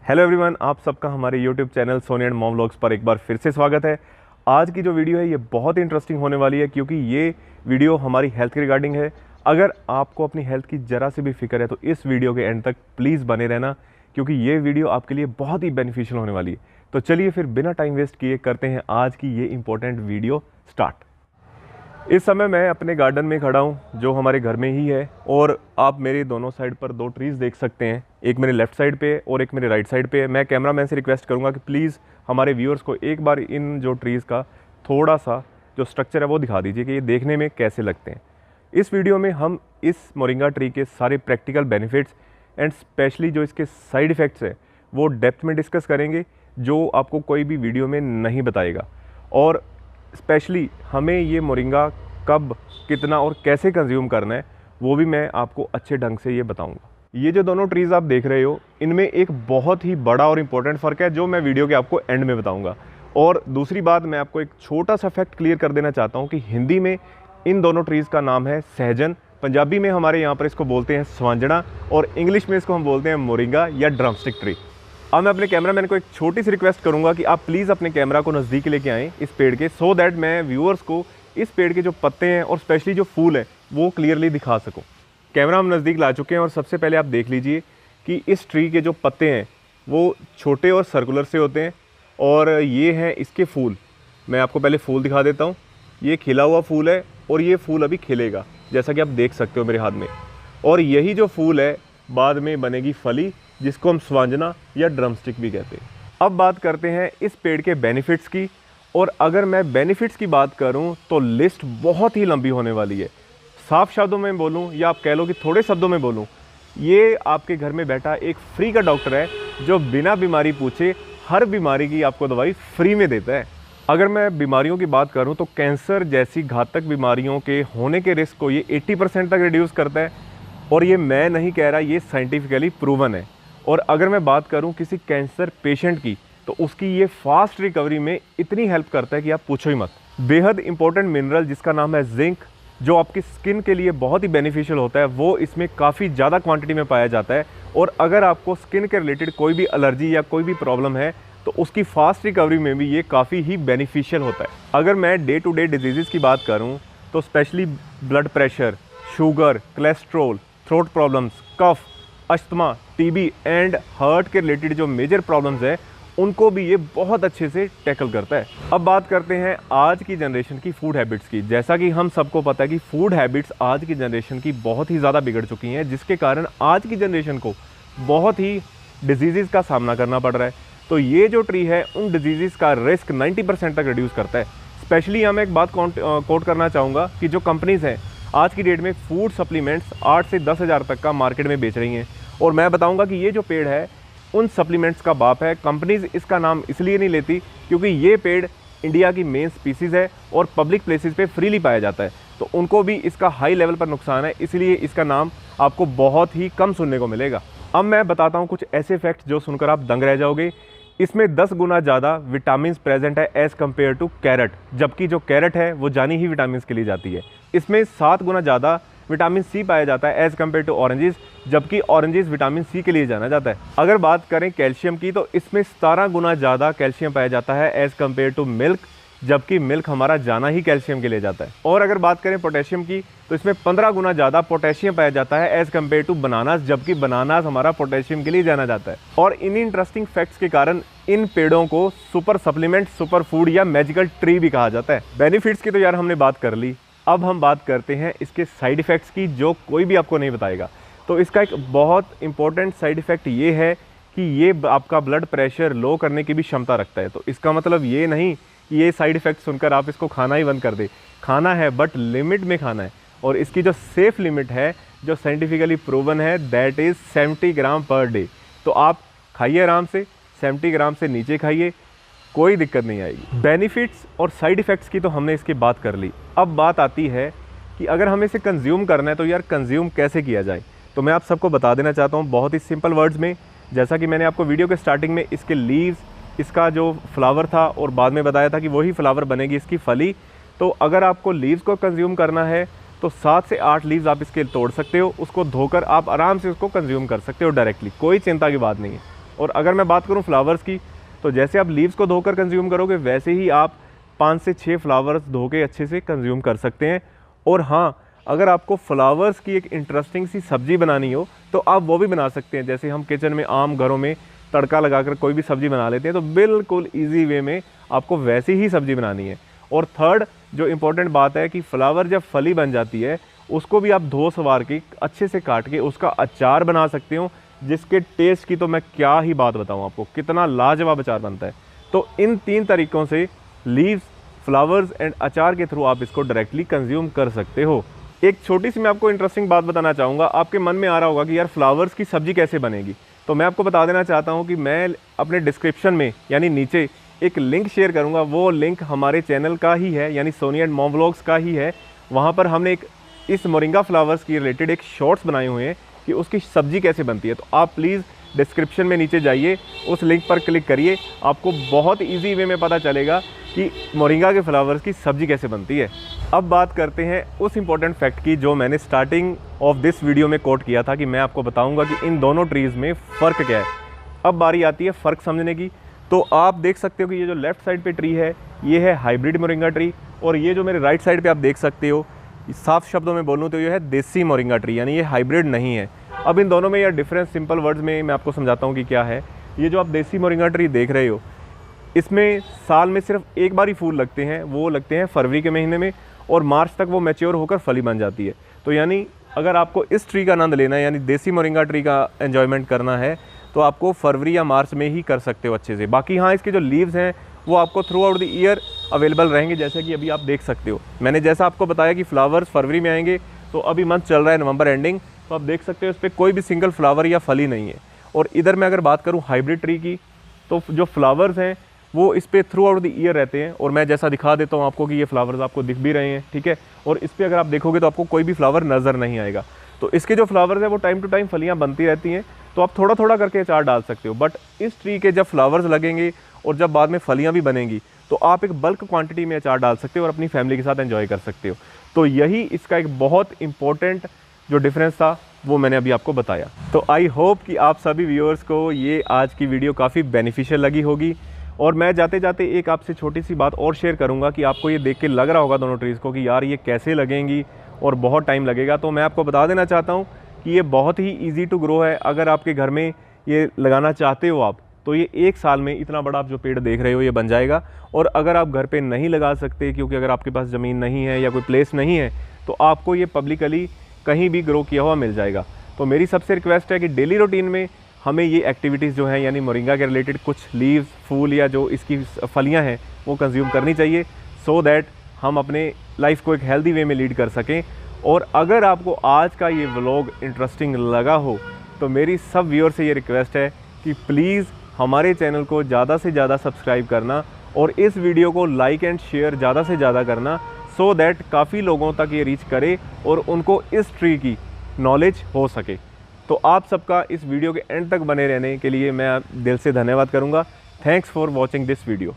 Hello everyone, आप सबका हमारे YouTube channel Soni and mom vlogs पर एक बार फिर से स्वागत है। आज की जो वीडियो है ये बहुत इंटरेस्टिंग होने वाली है क्योंकि ये वीडियो हमारी हेल्थ के रिगार्डिंग है। अगर आपको अपनी हेल्थ की ज़रा सी भी फिक्र है तो इस वीडियो के एंड तक प्लीज़ बने रहना क्योंकि ये वीडियो आपके लिए बहुत ही बेनिफिशियल होने वाली है। तो चलिए फिर बिना टाइम वेस्ट किए करते हैं आज की ये इंपॉर्टेंट वीडियो स्टार्ट। इस समय मैं अपने गार्डन में खड़ा हूँ जो हमारे घर में ही है और आप मेरे दोनों साइड पर दो ट्रीज़ देख सकते हैं, एक मेरे लेफ़्ट साइड पे और एक मेरे राइट साइड पे। मैं कैमरामैन से रिक्वेस्ट करूँगा कि प्लीज़ हमारे व्यूअर्स को एक बार इन जो ट्रीज़ का थोड़ा सा जो स्ट्रक्चर है वो दिखा दीजिए कि ये देखने में कैसे लगते हैं। इस वीडियो में हम इस मोरिंगा ट्री के सारे प्रैक्टिकल बेनिफिट्स एंड स्पेशली जो इसके साइड इफ़ेक्ट्स है वो डेप्थ में डिस्कस करेंगे जो आपको कोई भी वीडियो में नहीं बताएगा। और स्पेशली हमें ये मोरिंगा कब, कितना और कैसे कंज्यूम करना है वो भी मैं आपको अच्छे ढंग से ये बताऊंगा। ये जो दोनों ट्रीज़ आप देख रहे हो इनमें एक बहुत ही बड़ा और इम्पोर्टेंट फ़र्क है जो मैं वीडियो के आपको एंड में बताऊंगा। और दूसरी बात, मैं आपको एक छोटा सा फैक्ट क्लियर कर देना चाहता हूँ कि हिंदी में इन दोनों ट्रीज़ का नाम है सहजन, पंजाबी में हमारे यहाँ पर इसको बोलते हैं स्वांजना और इंग्लिश में इसको हम बोलते हैं मोरिंगा या ड्रमस्टिक ट्री। अब मैं अपने कैमरामैन को एक छोटी सी रिक्वेस्ट करूंगा कि आप प्लीज़ अपने कैमरा को नज़दीक लेके आएँ इस पेड़ के, सो दैट मैं व्यूअर्स को इस पेड़ के जो पत्ते हैं और स्पेशली जो फूल हैं वो क्लियरली दिखा सकूं। कैमरा हम नज़दीक ला चुके हैं और सबसे पहले आप देख लीजिए कि इस ट्री के जो पत्ते हैं वो छोटे और सर्कुलर से होते हैं और ये हैं इसके फूल। मैं आपको पहले फूल दिखा देता हूँ। ये खिला हुआ फूल है और ये फूल अभी खिलेगा जैसा कि आप देख सकते हो मेरे हाथ में। और यही जो फूल है बाद में बनेगी फली जिसको हम स्वांजना या ड्रमस्टिक भी कहते हैं। अब बात करते हैं इस पेड़ के बेनिफिट्स की। और अगर मैं बेनिफिट्स की बात करूं तो लिस्ट बहुत ही लंबी होने वाली है। साफ शब्दों में बोलूं या आप कह लो कि थोड़े शब्दों में बोलूं, ये आपके घर में बैठा एक फ्री का डॉक्टर है जो बिना बीमारी पूछे हर बीमारी की आपको दवाई फ्री में देता है। अगर मैं बीमारियों की बात करूं तो कैंसर जैसी घातक बीमारियों के होने के रिस्क को ये 80% तक रिड्यूस करता है। और ये मैं नहीं कह रहा, ये साइंटिफिकली प्रूवन है। और अगर मैं बात करूँ किसी कैंसर पेशेंट की तो उसकी ये फास्ट रिकवरी में इतनी हेल्प करता है कि आप पूछो ही मत। बेहद इंपॉर्टेंट मिनरल जिसका नाम है जिंक, जो आपकी स्किन के लिए बहुत ही बेनिफिशियल होता है, वो इसमें काफ़ी ज़्यादा क्वांटिटी में पाया जाता है। और अगर आपको स्किन के रिलेटेड कोई भी एलर्जी या कोई भी प्रॉब्लम है तो उसकी फास्ट रिकवरी में भी ये काफ़ी ही बेनिफिशियल होता है। अगर मैं डे टू डे डिजीज़ की बात करूँ तो specially blood pressure, sugar, cholesterol, throat problems, cough, asthma, TB and heart के रिलेटेड जो मेजर प्रॉब्लम्स है उनको भी ये बहुत अच्छे से टैकल करता है। अब बात करते हैं आज की जनरेशन की फूड हैबिट्स की। जैसा कि हम सबको पता है कि फूड हैबिट्स आज की जनरेशन की बहुत ही ज़्यादा बिगड़ चुकी हैं जिसके कारण आज की जनरेशन को बहुत ही डिजीज़ का सामना करना पड़ रहा है। तो ये जो ट्री है उन डिजीज़ का रिस्क 90% तक रिड्यूस करता है। स्पेशली यहाँ मैं एक बात कोट करना चाहूँगा कि जो कंपनीज़ हैं आज की डेट में फूड सप्लीमेंट्स 8 से 10 हज़ार तक का मार्केट में बेच रही हैं। और मैं बताऊँगा कि ये जो पेड़ है उन सप्लीमेंट्स का बाप है। कंपनीज इसका नाम इसलिए नहीं लेती क्योंकि ये पेड़ इंडिया की मेन स्पीसीज़ है और पब्लिक प्लेसेस पे फ्रीली पाया जाता है, तो उनको भी इसका हाई लेवल पर नुकसान है, इसलिए इसका नाम आपको बहुत ही कम सुनने को मिलेगा। अब मैं बताता हूँ कुछ ऐसे फैक्ट्स जो सुनकर आप दंग रह जाओगे। इसमें 10 गुना ज़्यादा विटामिन प्रेजेंट है एज़ कम्पेयर टू कैरेट, जबकि जो कैरेट है वो जानी ही विटामिन के लिए जाती है। इसमें 7 गुना ज़्यादा विटामिन सी पाया जाता है एज़ कम्पेयर टू ऑरेंजेस, जबकि ऑरेंजेस विटामिन सी के लिए जाना जाता है। अगर बात करें कैल्शियम की तो इसमें 17 गुना ज़्यादा कैल्शियम पाया जाता है एज़ कम्पेयर टू मिल्क, जबकि मिल्क हमारा जाना ही कैल्शियम के लिए जाता है। और अगर बात करें पोटेशियम की तो इसमें 15 गुना ज़्यादा पोटेशियम पाया जाता है एज़ कम्पेयर टू बनानास, जबकि बनानास हमारा पोटेशियम के लिए जाना जाता है। और इन इंटरेस्टिंग फैक्ट्स के कारण इन पेड़ों को सुपर सप्लीमेंट, सुपर फूड या मैजिकल ट्री भी कहा जाता है। बेनिफिट्स की तो यार हमने बात कर ली, अब हम बात करते हैं इसके साइड इफ़ेक्ट्स की जो कोई भी आपको नहीं बताएगा। तो इसका एक बहुत इंपॉर्टेंट साइड इफ़ेक्ट ये है कि ये आपका ब्लड प्रेशर लो करने की भी क्षमता रखता है। तो इसका मतलब ये नहीं कि ये साइड इफ़ेक्ट सुनकर आप इसको खाना ही बंद कर दे। खाना है बट लिमिट में खाना है। और इसकी जो सेफ़ लिमिट है जो साइंटिफिकली प्रूवन है that is 70 gram per day. तो आप खाइए आराम से, 70 ग्राम से नीचे खाइए, कोई दिक्कत नहीं आएगी। बेनिफिट्स और साइड इफ़ेक्ट्स की तो हमने इसकी बात कर ली। अब बात आती है कि अगर हमें इसे कंज्यूम करना है तो यार कंज्यूम कैसे किया जाए। तो मैं आप सबको बता देना चाहता हूँ बहुत ही सिंपल वर्ड्स में। जैसा कि मैंने आपको वीडियो के स्टार्टिंग में इसके लीव्स, इसका जो फ्लावर था और बाद में बताया था कि वही फ्लावर बनेगी इसकी फली। तो अगर आपको लीव्स को कंज्यूम करना है तो 7 से 8 लीव्स आप इसके तोड़ सकते हो, उसको धोकर आप आराम से उसको कंज्यूम कर सकते हो डायरेक्टली, कोई चिंता की बात नहीं है। और अगर मैं बात करूँ फ्लावर्स की, तो जैसे आप लीव्स को धोकर कंज्यूम करोगे वैसे ही आप 5 से 6 फ्लावर्स धो के अच्छे से कंज्यूम कर सकते हैं। और हाँ, अगर आपको फ्लावर्स की एक इंटरेस्टिंग सी सब्ज़ी बनानी हो तो आप वो भी बना सकते हैं। जैसे हम किचन में आम घरों में तड़का लगाकर कोई भी सब्ज़ी बना लेते हैं, तो बिल्कुल ईजी वे में आपको वैसी ही सब्ज़ी बनानी है। और थर्ड जो इम्पोर्टेंट बात है कि फ्लावर जब फली बन जाती है उसको भी आप धो संवार के अच्छे से काट के उसका अचार बना सकते हो, जिसके टेस्ट की तो मैं क्या ही बात बताऊं आपको, कितना लाजवाब अचार बनता है। तो इन 3 तरीक़ों से लीव्स, फ्लावर्स एंड अचार के थ्रू आप इसको डायरेक्टली कंज्यूम कर सकते हो। एक छोटी सी मैं आपको इंटरेस्टिंग बात बताना चाहूँगा। आपके मन में आ रहा होगा कि यार फ्लावर्स की सब्ज़ी कैसे बनेगी, तो मैं आपको बता देना चाहता हूँ कि मैं अपने डिस्क्रिप्शन में यानी नीचे एक लिंक शेयर करूँगा। वो लिंक हमारे चैनल का ही है, यानी सोनी एंड मॉम व्लॉग्स का ही है। वहाँ पर हमने एक इस मोरिंगा फ्लावर्स की रिलेटेड एक शॉर्ट्स बनाए हुए हैं कि उसकी सब्ज़ी कैसे बनती है। तो आप प्लीज़ डिस्क्रिप्शन में नीचे जाइए, उस लिंक पर क्लिक करिए, आपको बहुत ईजी वे में पता चलेगा कि मोरिंगा के फ्लावर्स की सब्ज़ी कैसे बनती है। अब बात करते हैं उस इम्पॉर्टेंट फैक्ट की जो मैंने स्टार्टिंग ऑफ दिस वीडियो में कोट किया था कि मैं आपको बताऊंगा कि इन दोनों ट्रीज़ में फ़र्क क्या है। अब बारी आती है फ़र्क समझने की। तो आप देख सकते हो कि ये जो लेफ़्ट साइड पे ट्री है ये है हाइब्रिड मोरिंगा ट्री, और ये जो मेरे राइट साइड पे आप देख सकते हो, साफ शब्दों में बोलूँ तो ये है देसी मोरिंगा ट्री, यानी ये हाइब्रिड नहीं है। अब इन दोनों में यह डिफरेंस सिंपल वर्ड्स में मैं आपको समझाता हूँ कि क्या है। ये जो आप देसी मोरिंगा ट्री देख रहे हो, इसमें साल में सिर्फ एक बार ही फूल लगते हैं, वो लगते हैं फरवरी के महीने में, और मार्च तक वो मैच्योर होकर फली बन जाती है। तो यानी अगर आपको इस ट्री का आनंद लेना है, यानी देसी मोरिंगा ट्री का एन्जॉयमेंट करना है, तो आपको फरवरी या मार्च में ही कर सकते हो अच्छे से। बाकी हाँ, इसके जो लीव्स हैं वो आपको through out the year available रहेंगे, जैसे कि अभी आप देख सकते हो। मैंने जैसा आपको बताया कि फ्लावर्स फरवरी में आएंगे, तो अभी मंथ चल रहा है नवंबर एंडिंग, तो आप देख सकते हो इस पर कोई भी सिंगल फ्लावर या फली नहीं है। और इधर मैं अगर बात करूँ हाइब्रिड ट्री की, तो जो फ्लावर्स हैं वो इस पर थ्रू आउट द ईयर रहते हैं। और मैं जैसा दिखा देता हूँ आपको कि ये फ्लावर्स आपको दिख भी रहे हैं, ठीक है। और इस पर अगर आप देखोगे तो आपको कोई भी फ्लावर नज़र नहीं आएगा। तो इसके जो फ्लावर्स हैं वो टाइम टू टाइम फलियाँ बनती रहती हैं, तो आप थोड़ा थोड़ा करके अचार डाल सकते हो। बट इस ट्री के जब फ्लावर्स लगेंगे और जब बाद में फलियाँ भी बनेंगी, तो आप एक बल्क क्वांटिटी में अचार डाल सकते हो और अपनी फैमिली के साथ एंजॉय कर सकते हो। तो यही इसका एक बहुत इंपॉर्टेंट जो डिफरेंस था वो मैंने अभी आपको बताया। तो आई होप कि आप सभी व्यूअर्स को ये आज की वीडियो काफ़ी बेनिफिशियल लगी होगी। और मैं जाते जाते एक आपसे छोटी सी बात और शेयर करूंगा कि आपको ये देख के लग रहा होगा दोनों ट्रीज़ को कि यार ये कैसे लगेंगी और बहुत टाइम लगेगा। तो मैं आपको बता देना चाहता हूँ कि ये बहुत ही ईजी टू ग्रो है। अगर आपके घर में ये लगाना चाहते हो आप, तो ये 1 साल में इतना बड़ा आप जो पेड़ देख रहे हो ये बन जाएगा। और अगर आप घर पे नहीं लगा सकते, क्योंकि अगर आपके पास ज़मीन नहीं है या कोई प्लेस नहीं है, तो आपको ये पब्लिकली कहीं भी ग्रो किया हुआ मिल जाएगा। तो मेरी सबसे रिक्वेस्ट है कि डेली रूटीन में हमें ये एक्टिविटीज़ जो हैं, यानी मोरिंगा के रिलेटेड कुछ लीव्स, फूल या जो इसकी फलियाँ हैं वो कंज्यूम करनी चाहिए, सो दैट हम अपने लाइफ को एक हेल्दी वे में लीड कर सकें। और अगर आपको आज का ये व्लॉग इंटरेस्टिंग लगा हो, तो मेरी सब व्यूअर से ये रिक्वेस्ट है कि प्लीज़ हमारे चैनल को ज़्यादा से ज़्यादा सब्सक्राइब करना और इस वीडियो को लाइक एंड शेयर ज़्यादा से ज़्यादा करना, सो दैट काफ़ी लोगों तक ये रीच करे और उनको इस ट्री की नॉलेज हो सके। तो आप सबका इस वीडियो के एंड तक बने रहने के लिए मैं दिल से धन्यवाद करूँगा। Thanks for watching this video.